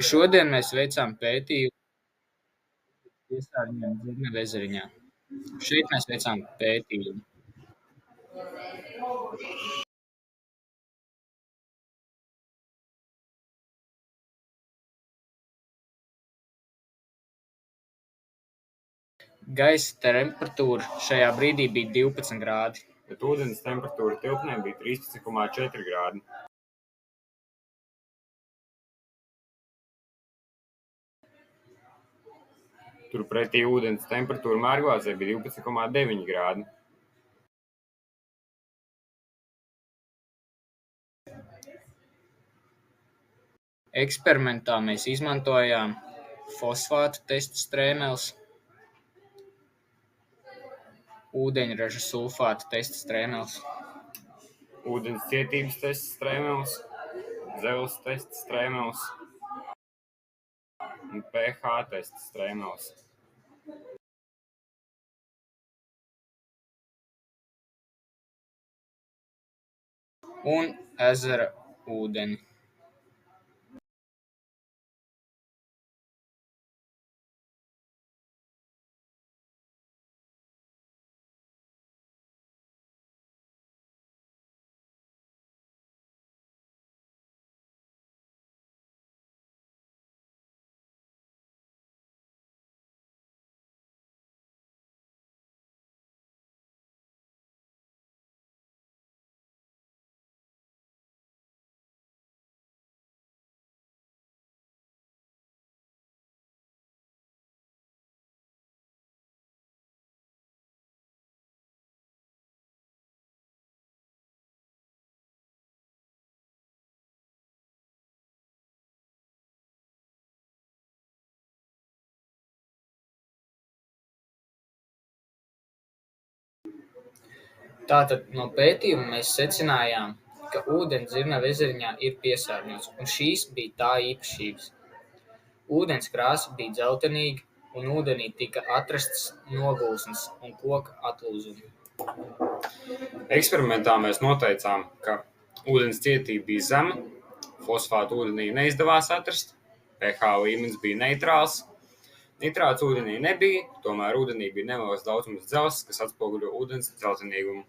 Šodien mēs veicām pētījumu piesārņojumu Dzirnavu ezeriņā. Šeit mēs veicām pētījumu. Gaisa temperatūra šajā brīdī bija 12 grādi, bet ūdens temperatūra tilpnē bija 13,4 grādi. Turpretī ūdens temperatūra Mērgvāzē bija 12,9 grādi. Eksperimentā mēs izmantojām fosfātu testa strēmeles, ūdeņraža sulfāta testa strēmeles, ūdens cietības testa strēmeles, dzeles testa strēmeles un pH testa strēmeles. un ezera ūdeni. Tātad no pētījuma mēs secinājām, ka ūdens Dzirnavu ezeriņā ir piesārņots, un šīs bija tā īpašības. Ūdens krāsa bija dzeltenīga, un ūdenī tika atrastas nogulsnes un koka atlūzumi. Eksperimentā mēs noteicām, ka ūdens cietība bija zema, fosfātu ūdenī neizdevās atrast, pH līmenis bija neitrāls, nitrāts ūdenī nebija, tomēr ūdenī bija neliels daudzums dzelzs, kas atspoguļo ūdens dzeltenīgumu.